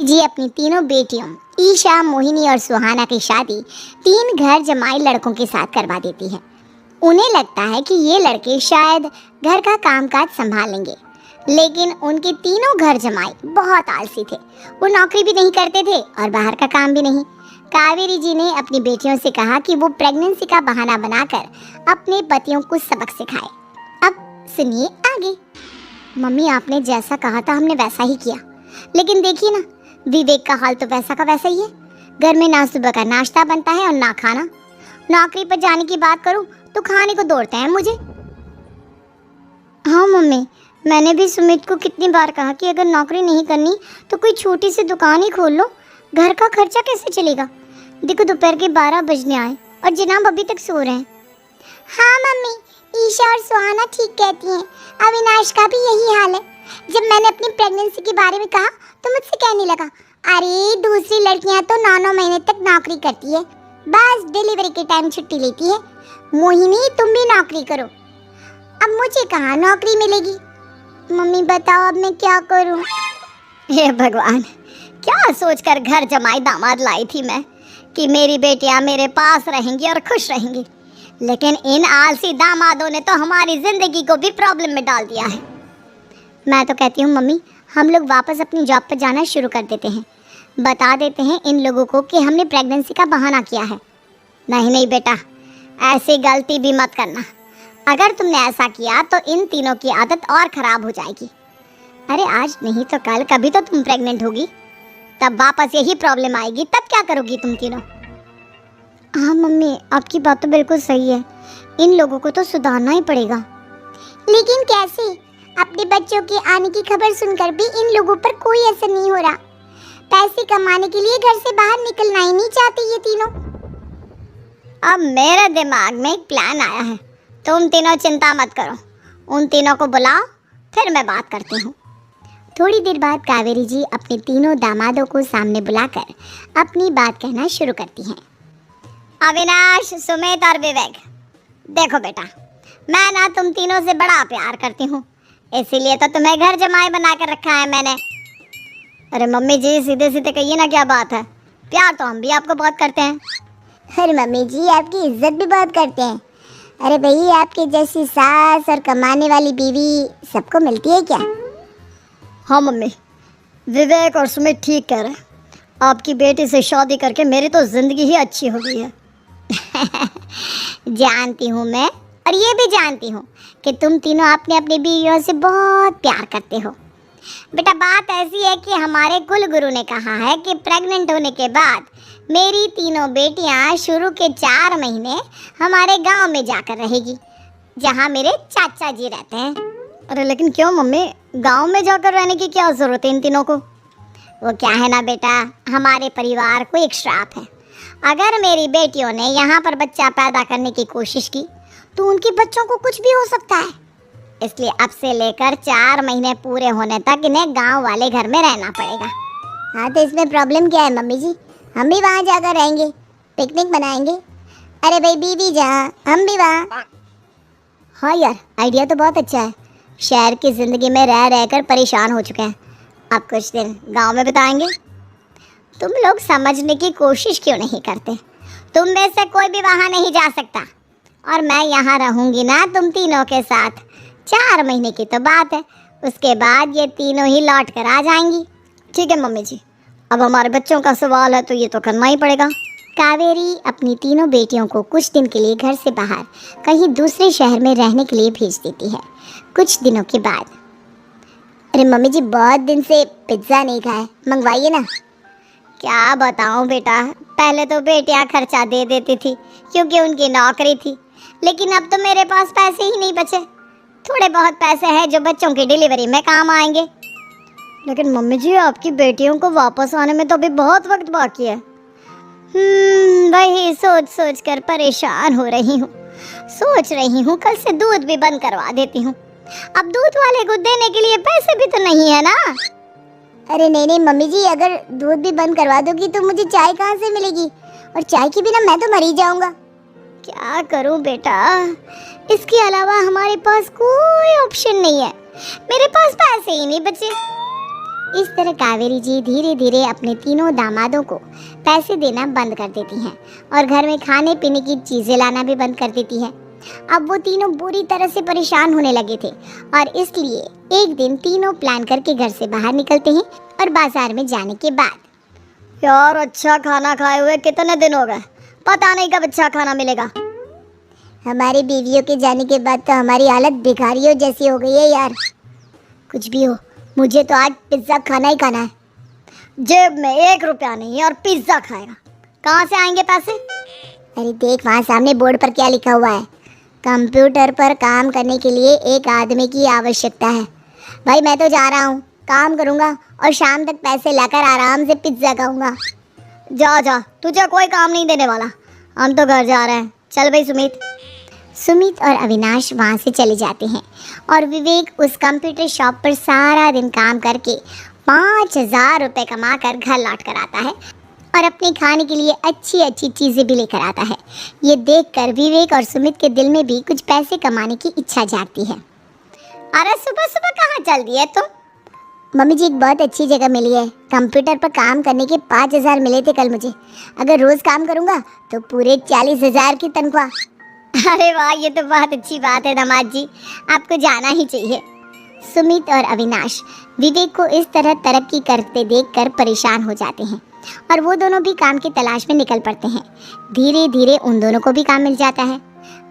जी अपनी तीनों बेटियों ईशा, मोहिनी और सुहाना की शादी 3 घर जमाई लड़कों के साथ करवा देती है। उन्हें लगता है कि ये लड़के शायद घर का कामकाज संभाल लेंगे, लेकिन उनके तीनों घर जमाई बहुत आलसी थे। वो नौकरी भी नहीं करते थे और बाहर का काम भी नहीं। कावेरी जी ने अपनी बेटियों से कहा कि वो प्रेगनेंसी का बहाना बनाकर अपने पतियों को सबक सिखाए। अब सुनिए आगे। मम्मी, आपने जैसा कहा था हमने वैसा ही किया, लेकिन देखिए ना, विवेक का हाल तो वैसा का वैसा ही है। घर में ना सुबह का नाश्ता बनता है और ना खाना। नौकरी पर जाने की बात करूं तो खाने को दौड़ते हैं मुझे। हाँ मम्मी, मैंने भी सुमित को कितनी बार कहा कि अगर नौकरी नहीं करनी तो कोई छोटी सी दुकान ही खोल लो। घर का खर्चा कैसे चलेगा? देखो दोपहर के 12 बजने आए और जनाब अभी तक सो रहे हैं। हाँ मम्मी, ईशा और सुहाना ठीक कहती हैं। अविनाश का भी यही हाल है। जब मैंने अपनी प्रेगनेंसी के बारे में कहा तो मुझसे कहने लगा, अरे दूसरी लड़कियां तो 9-9 महीने तक नौकरी करती है, बस डिलीवरी के टाइम छुट्टी लेती है। मोहिनी, तुम भी नौकरी करो। अब मुझे कहाँ नौकरी मिलेगी? मम्मी बताओ अब मैं क्या करूँ? हे भगवान, क्या सोचकर घर जमाई दामाद लाई थी मैं कि मेरी बेटियां मेरे पास रहेंगी और खुश रहेंगी, लेकिन इन आलसी दामादों ने तो हमारी जिंदगी को भी प्रॉब्लम में डाल दिया है। मैं तो कहती हूँ मम्मी, हम लोग वापस अपनी जॉब पर जाना शुरू कर देते हैं। बता देते हैं इन लोगों को कि हमने प्रेगनेंसी का बहाना किया है। नहीं नहीं बेटा, ऐसी गलती भी मत करना। अगर तुमने ऐसा किया तो इन तीनों की आदत और ख़राब हो जाएगी। अरे आज नहीं तो कल कभी तो तुम प्रेग्नेंट होगी, तब वापस यही प्रॉब्लम आएगी। तब क्या करोगी तुम तीनों? हाँ मम्मी, आपकी बात तो बिल्कुल सही है। इन लोगों को तो सुधारना ही पड़ेगा। लेकिन कैसे? अपने बच्चों के आने की खबर सुनकर भी इन लोगों पर कोई असर नहीं हो रहा। पैसे कमाने के लिए घर से बाहर निकलना ही नहीं चाहते ये तीनों। अब मेरे दिमाग में एक प्लान आया है। तुम तीनों चिंता मत करो, उन तीनों को बुलाओ, फिर मैं बात करती हूँ। थोड़ी देर बाद कावेरी जी अपने तीनों दामादों को सामने बुलाकर अपनी बात कहना शुरू करती हैं। अविनाश, सुमित और विवेक, देखो बेटा, मैं ना तुम तीनों से बड़ा प्यार करती हूँ, इसीलिए तो तुम्हें घर जमाई बना कर रखा है मैंने। अरे मम्मी जी, सीधे सीधे कहिए ना, क्या बात है? प्यार तो हम भी आपको बहुत करते हैं। अरे मम्मी जी, आपकी इज्जत भी बहुत करते हैं। अरे भाई, आपके जैसी सास और कमाने वाली बीवी सबको मिलती है क्या? हाँ मम्मी, विवेक और सुमित ठीक कह रहे हैं। आपकी बेटी से शादी करके मेरी तो ज़िंदगी ही अच्छी हो गई है। जानती हूँ मैं, और ये भी जानती हूँ कि तुम तीनों अपने अपनी बीवियों से बहुत प्यार करते हो। बेटा, बात ऐसी है कि हमारे कुल गुरु ने कहा है कि प्रेग्नेंट होने के बाद मेरी तीनों बेटियाँ शुरू के 4 महीने हमारे गांव में जाकर रहेगी, जहाँ मेरे चाचा जी रहते हैं। अरे लेकिन क्यों मम्मी, गांव में जाकर रहने की क्या ज़रूरत है इन तीनों को? वो क्या है ना बेटा, हमारे परिवार को एक श्राप है। अगर मेरी बेटियों ने यहाँ पर बच्चा पैदा करने की कोशिश की तो उनके बच्चों को कुछ भी हो सकता है। इसलिए अब से लेकर 4 महीने पूरे होने तक इन्हें गांव वाले घर में रहना पड़ेगा। हाँ तो इसमें प्रॉब्लम क्या है मम्मी जी? हम भी वहाँ जाकर रहेंगे, पिकनिक मनाएंगे। अरे भाई, बीवी जहाँ हम भी वहाँ। हाँ यार, आइडिया तो बहुत अच्छा है। शहर की ज़िंदगी में रह रहकर परेशान हो चुके हैं, अब कुछ दिन गांव में बिताएंगे। तुम लोग समझने की कोशिश क्यों नहीं करते? तुम में से कोई भी वहाँ नहीं जा सकता, और मैं यहाँ रहूँगी ना तुम तीनों के साथ। 4 महीने की तो बात है, उसके बाद ये तीनों ही लौट कर आ जाएंगी। ठीक है मम्मी जी, अब हमारे बच्चों का सवाल है तो ये तो करना ही पड़ेगा। कावेरी अपनी तीनों बेटियों को कुछ दिन के लिए घर से बाहर कहीं दूसरे शहर में रहने के लिए भेज देती है। कुछ दिनों के बाद, अरे मम्मी जी, बहुत दिन से पिज्ज़ा नहीं खाए, मंगवाइए ना। क्या बताऊं बेटा, पहले तो बेटियां खर्चा दे देती थी क्योंकि उनकी नौकरी थी, लेकिन अब तो मेरे पास पैसे ही नहीं बचे। थोड़े बहुत पैसे हैं जो बच्चों की डिलीवरी में काम आएंगे। लेकिन मम्मी जी, आपकी बेटियों को वापस आने में तो अभी बहुत वक्त बाकी है। वही सोच सोच कर परेशान हो रही हूँ। सोच रही हूँ कल से दूध भी बंद करवा देती हूँ। अब दूध वाले को देने के लिए पैसे भी तो नहीं है ना। अरे नहीं नहीं मम्मी जी, अगर दूध भी बंद करवा दोगी तो मुझे चाय कहाँ से मिलेगी? और चाय के बिना मैं तो मर ही जाऊंगा। क्या करूं बेटा, इसके अलावा हमारे पास कोई ऑप्शन नहीं है। मेरे पास पैसे ही नहीं बचे। इस तरह कावेरी जी धीरे धीरे अपने तीनों दामादों को पैसे देना बंद कर देती हैं और घर में खाने पीने की चीज़ें लाना भी बंद कर देती है। अब वो तीनों बुरी तरह से परेशान होने लगे थे और इसलिए एक दिन तीनों प्लान करके घर से बाहर निकलते हैं और बाजार में जाने के बाद यार अच्छा खाना खाए हुए कितने दिन हो गए, पता नहीं कब अच्छा खाना मिलेगा। हमारी बीवियों के जाने के बाद तो हमारी हालत भिखारियों जैसी हो गई है यार। कुछ भी हो, मुझे तो आज पिज्ज़ा खाना ही खाना है। जेब में 1 रुपया नहीं और पिज्ज़ा खाएगा, कहाँ से आएंगे पैसे? अरे देख वहाँ सामने बोर्ड पर क्या लिखा हुआ है, कंप्यूटर पर काम करने के लिए एक आदमी की आवश्यकता है। भाई मैं तो जा रहा हूँ, काम करूँगा और शाम तक पैसे लाकर आराम से पिज्ज़ा खाऊंगा। जा जा, तुझे कोई काम नहीं देने वाला, हम तो घर जा रहे हैं। चल भाई सुमित और अविनाश वहाँ से चले जाते हैं और विवेक उस कंप्यूटर शॉप पर सारा दिन काम करके 5,000 रुपये कमा कर घर लौट कर आता है और अपने खाने के लिए अच्छी अच्छी चीज़ें भी लेकर आता है। ये देखकर विवेक और सुमित के दिल में भी कुछ पैसे कमाने की इच्छा जागती है। अरे सुबह सुबह कहाँ चल दी है तुम? मम्मी जी एक बहुत अच्छी जगह मिली है, कंप्यूटर पर काम करने के 5,000 मिले थे कल मुझे। अगर रोज़ काम करूँगा तो पूरे 40,000 की तनख्वाह। अरे वाह, ये तो बहुत अच्छी बात है दामाद जी, आपको जाना ही चाहिए। सुमित और अविनाश विवेक को इस तरह तरक्की करते देखकर परेशान हो जाते हैं और वो दोनों भी काम की तलाश में निकल पड़ते हैं। धीरे धीरे उन दोनों को भी काम मिल जाता है।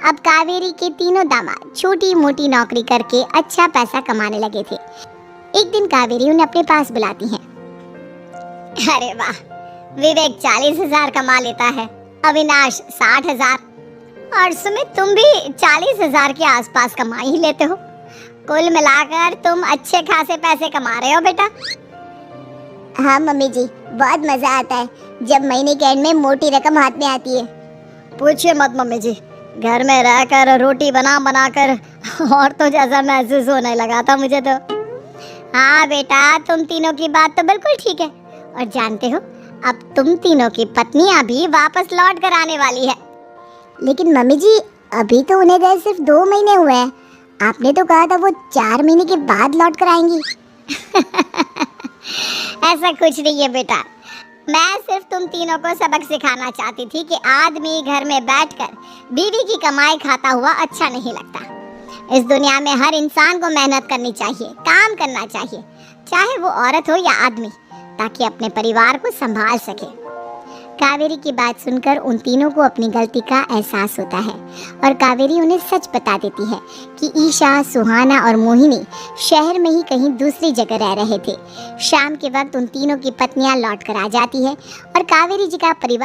अब कावेरी के तीनों दामाद छोटी मोटी नौकरी करके अच्छा पैसा कमाने लगे थे। एक दिन कावेरी उन्हें अपने पास बुलाती है। अरे वाह, विवेक 40,000 कमा लेता है, अविनाश 60,000 और सुमित तुम भी 40,000 के आसपास कमा ही लेते हो। कुल मिलाकर तुम अच्छे खासे पैसे कमा रहे हो बेटा। हाँ मम्मी जी, बहुत मज़ा आता है जब महीने के एंड में मोटी रकम हाथ में आती है। पूछिए मत मम्मी जी, घर में रहकर रोटी बना कर और तो जैसा महसूस होने लगा था मुझे तो। हाँ बेटा, तुम तीनों की बात तो बिल्कुल ठीक है और जानते हो अब तुम तीनों की पत्नियां भी वापस लौट कर आने वाली है। लेकिन मम्मी जी अभी तो उन्हें गए सिर्फ 2 महीने हुए हैं, आपने तो कहा था वो 4 महीने के बाद लौट कर आएंगी। ऐसा कुछ नहीं है बेटा, मैं सिर्फ तुम तीनों को सबक सिखाना चाहती थी कि आदमी घर में बैठकर बीवी की कमाई खाता हुआ अच्छा नहीं लगता। इस दुनिया में हर इंसान को मेहनत करनी चाहिए, काम करना चाहिए, चाहे वो औरत हो या आदमी, ताकि अपने परिवार को संभाल सके। कावेरी की बात सुनकर उन तीनों को अपनी गलती का एहसास होता है और कावेरी उन्हें सच बता देती है कि ईशा, सुहाना और मोहिनी शहर में ही कहीं दूसरी जगह रह रहे थे। शाम के वक्त उन तीनों की पत्नियां लौट कर आ जाती है और कावेरी जी का परिवार